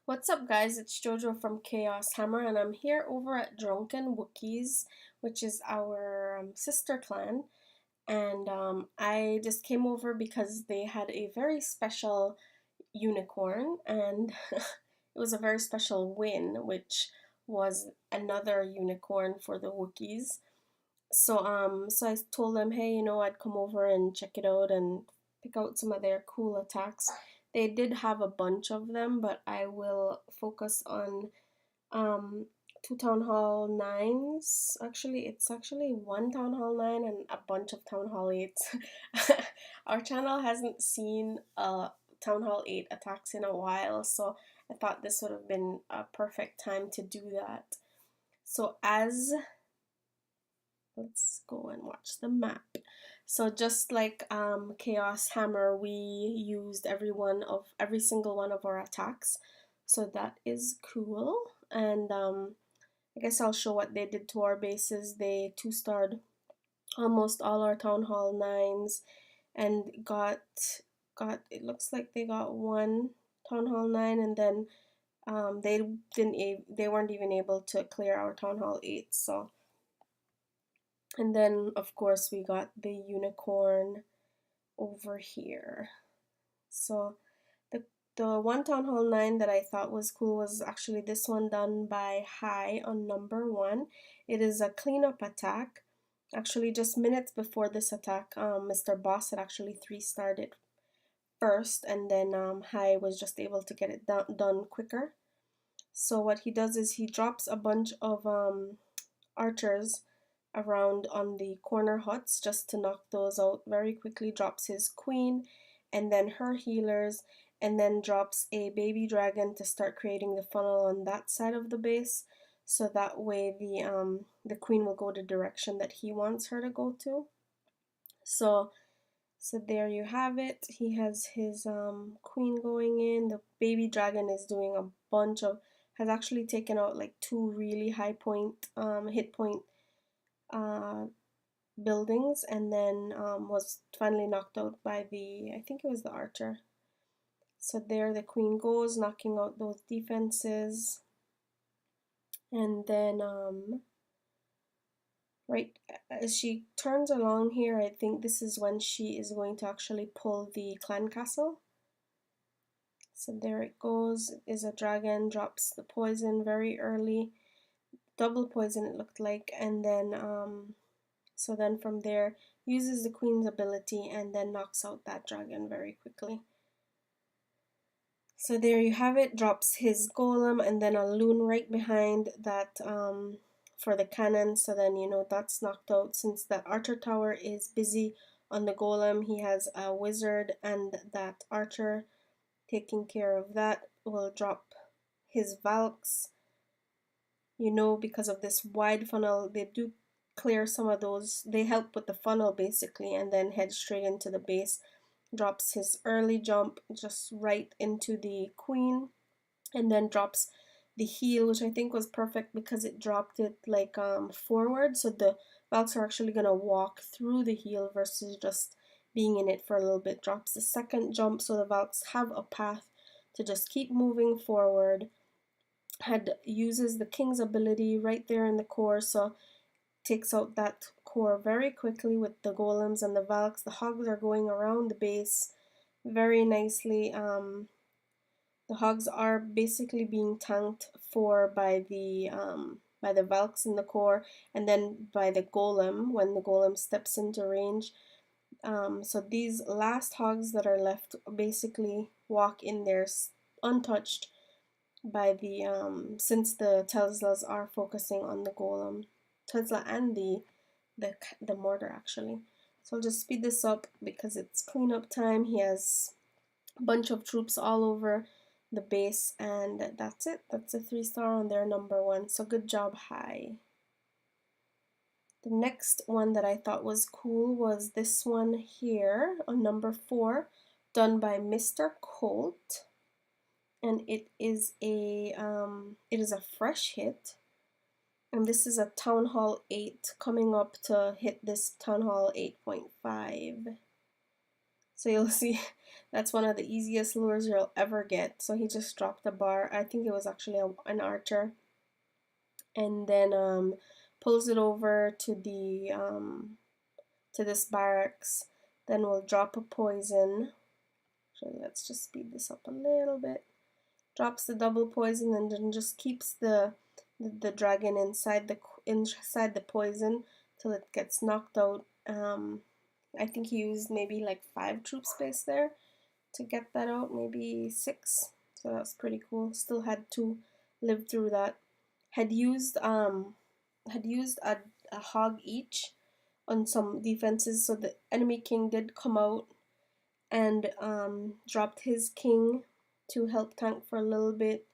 What's up, guys? It's Jojo from Chaos Hammer, and I'm here over at Drunken Wookies, which is our sister clan. And I just came over because they had a very special unicorn, and it was a very special win, which was another unicorn for the Wookiees. So I told them, hey, I'd come over and check it out and pick out some of their cool attacks. They did have a bunch of them, but I will focus on um two Town Hall 9s. Actually, it's actually one Town Hall 9 and a bunch of Town Hall 8s. Our channel hasn't seen Town Hall 8 attacks in a while, so I thought this would have been a perfect time to do that. So as let's go and watch the map. So just like Chaos Hammer, we used every single one of our attacks. So that is cool. And I guess I'll show what they did to our bases. They two-starred almost all our Town Hall 9s and got it looks like they got one Town Hall 9, and then they weren't even able to clear our Town Hall 8. So, and then of course we got the unicorn over here. So the one Town Hall 9 that I thought was cool was actually this one done by High on number 1. It is a cleanup attack. Actually, just minutes before this attack, Mr. Boss had actually 3-starred it first, and then High was just able to get it done quicker. So what he does is he drops a bunch of archers around on the corner huts just to knock those out very quickly, drops his queen and then her healers, and then drops a baby dragon to start creating the funnel on that side of the base, so that way the queen will go the direction that he wants her to go to. So there you have it. He has his queen going in. The baby dragon is doing a bunch of, has actually taken out like 2 really high hit point buildings, and then was finally knocked out by I think it was the archer. So there the queen goes, knocking out those defenses. And then right as she turns along here, I think this is when she is going to actually pull the clan castle. So there it goes, it is a dragon, drops the poison very early, double poison it looked like, and then so then from there uses the queen's ability and then knocks out that dragon very quickly. So there you have it, drops his golem and then a loon right behind that for the cannon, so then that's knocked out. Since that archer tower is busy on the golem, he has a wizard, and that archer taking care of that will drop his Valks. Because of this wide funnel, they do clear some of those, they help with the funnel basically, and then head straight into the base. Drops his early jump just right into the queen, and then drops the heal, which I think was perfect because it dropped it like forward, so the Valks are actually gonna walk through the heal versus just being in it for a little bit. Drops the second jump so the Valks have a path to just keep moving forward. Uses the king's ability right there in the core, so takes out that core very quickly with the golems and the Valks. The hogs are going around the base very nicely. The hogs are basically being tanked for by the Valks in the core, and then by the golem when the golem steps into range. So these last hogs that are left basically walk in there untouched by the since the Teslas are focusing on the golem, Tesla and the mortar actually. So I'll just speed this up because it's cleanup time. He has a bunch of troops all over the base, and that's it. That's a 3-star on their number 1. So good job, High. The next one that I thought was cool was this one here on number 4, done by Mr. Colt, and it is a fresh hit. And this is a Town Hall 8 coming up to hit this Town Hall 8.5. So you'll see that's one of the easiest lures you'll ever get. So he just dropped a bar. I think it was actually an archer, and then pulls it over to this barracks. Then we'll drop a poison. So let's just speed this up a little bit. Drops the double poison and then just keeps the dragon inside the poison till it gets knocked out. I think he used maybe like 5 troop space there to get that out, maybe 6. So that's pretty cool. Still had to live through that. Had used a hog each on some defenses, so the enemy king did come out and dropped his king to help tank for a little bit.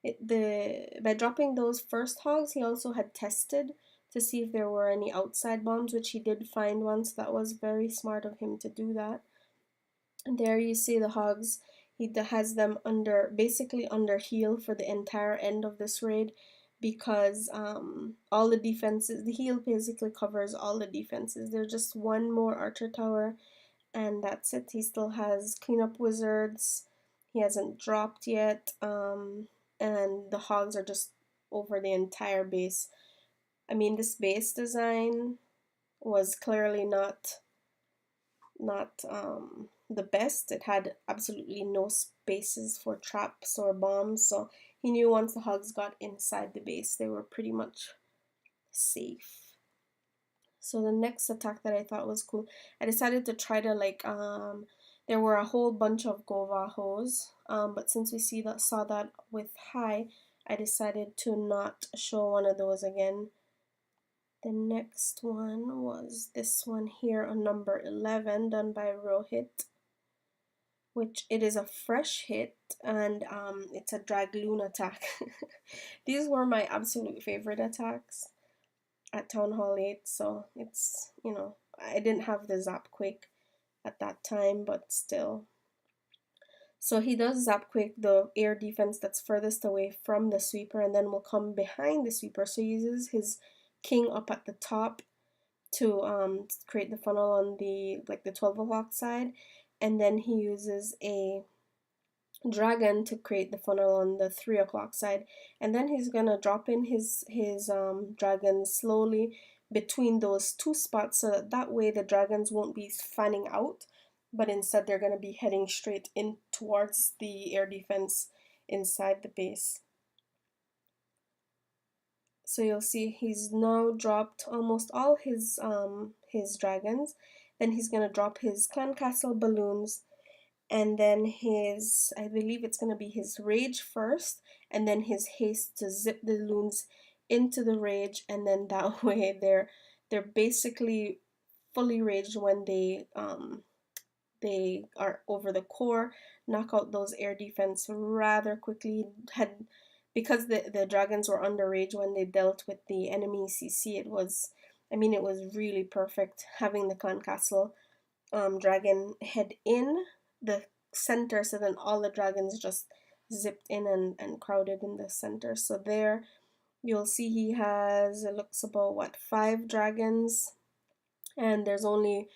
By dropping those first hogs, he also had tested to see if there were any outside bombs, which he did find one, so that was very smart of him to do that. And there you see the hogs. He has them basically under heal for the entire end of this raid, because all the defenses, the heal basically covers all the defenses. There's just one more archer tower and that's it. He still has cleanup wizards. He hasn't dropped yet, and the hogs are just over the entire base. I mean, this base design was clearly not the best. It had absolutely no spaces for traps or bombs, so he knew once the hogs got inside the base, they were pretty much safe. So the next attack that I thought was cool, I decided to try to there were a whole bunch of Govahos, but since we saw that with high, I decided to not show one of those again. The next one was this one here on number 11, done by Rohit, which it is a fresh hit, and it's a Dragloon attack. These were my absolute favorite attacks at Town Hall 8, so it's, I didn't have the Zap Quick at that time, but still. So he does Zap Quick, the air defense that's furthest away from the sweeper, and then will come behind the sweeper. So he uses his king up at the top to create the funnel on the 12 o'clock side, and then he uses a dragon to create the funnel on the 3 o'clock side, and then he's gonna drop in his dragon slowly between those two spots, so that way the dragons won't be fanning out, but instead they're gonna be heading straight in towards the air defense inside the base. So you'll see he's now dropped almost all his dragons. Then he's gonna drop his clan castle balloons, and then I believe it's going to be his rage first, and then his haste to zip the loons into the rage, and then that way they're basically fully raged when they are over the core, knock out those air defense rather quickly. Because the dragons were under rage when they dealt with the enemy CC, it was really perfect having the clan castle dragon head in the center, so then all the dragons just zipped in and crowded in the center. So there you'll see he has, it looks about 5 dragons, and there's only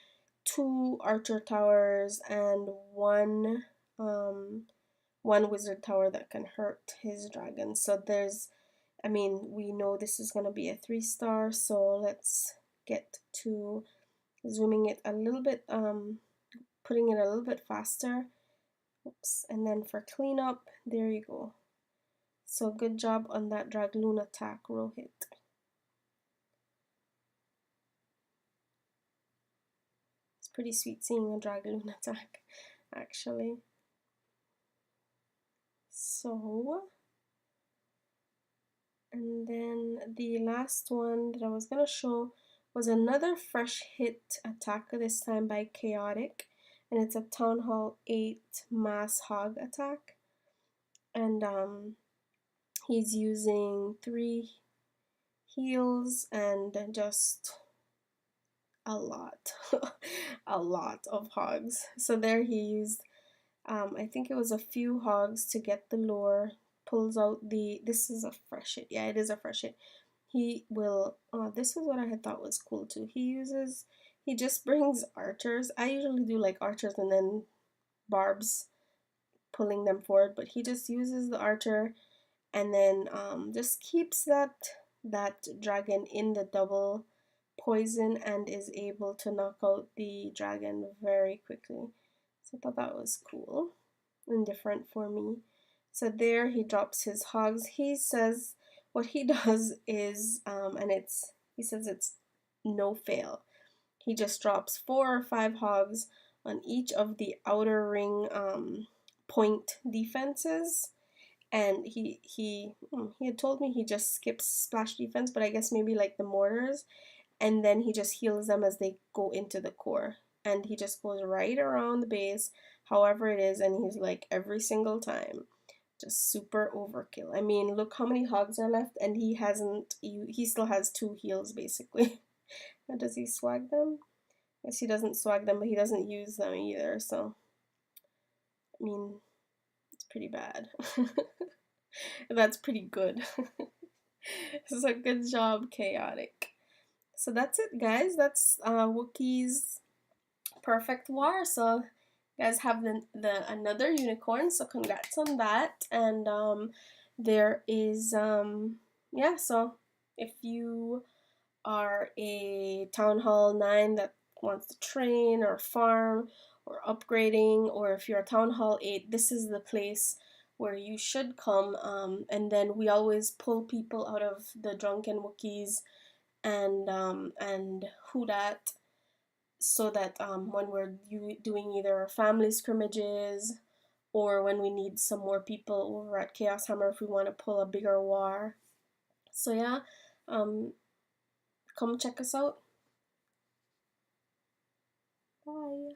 2 archer towers and one wizard tower that can hurt his dragon. So we know this is going to be a 3-star, so let's get to zooming it a little bit, putting it a little bit faster. Oops. And then for cleanup, there you go. So good job on that Dragloon attack, Rohit. It's pretty sweet seeing a Dragloon attack, actually. So, and then the last one that I was going to show was another fresh hit attack, this time by Chaotic, and it's a Town Hall 8 mass hog attack, and he's using 3 heals and just a lot a lot of hogs. So there he used I think it was a few hogs to get the lure, pulls out this is a fresh hit. Yeah, it is a fresh hit. He will this is what I had thought was cool too. He he just brings archers. I usually do like archers and then barbs pulling them forward, but he just uses the archer and then just keeps that dragon in the double poison and is able to knock out the dragon very quickly. So I thought that was cool and different for me. So there he drops his hogs. He says what he does is, and he says it's no fail. He just drops 4 or 5 hogs on each of the outer ring point defenses, and he had told me he just skips splash defense, but I guess maybe like the mortars, and then he just heals them as they go into the core, and he just goes right around the base however it is, and he's like every single time just super overkill. I mean, look how many hogs are left, and he still has 2 heals basically. Now, does he swag them? I guess he doesn't swag them, but he doesn't use them either, so I mean, it's pretty bad. That's pretty good. So good job, Chaotic. So that's it, guys. That's Wookiee's perfect war. So you guys have the another unicorn. So congrats on that. And there is yeah. So if you are a Town Hall 9 that wants to train or farm or upgrading, or if you're a Town Hall 8, this is the place where you should come. And then we always pull people out of the Drunken Wookies and who dat, so that when we're doing either family scrimmages or when we need some more people over at Chaos Hammer if we want to pull a bigger war. So yeah, come check us out. Bye.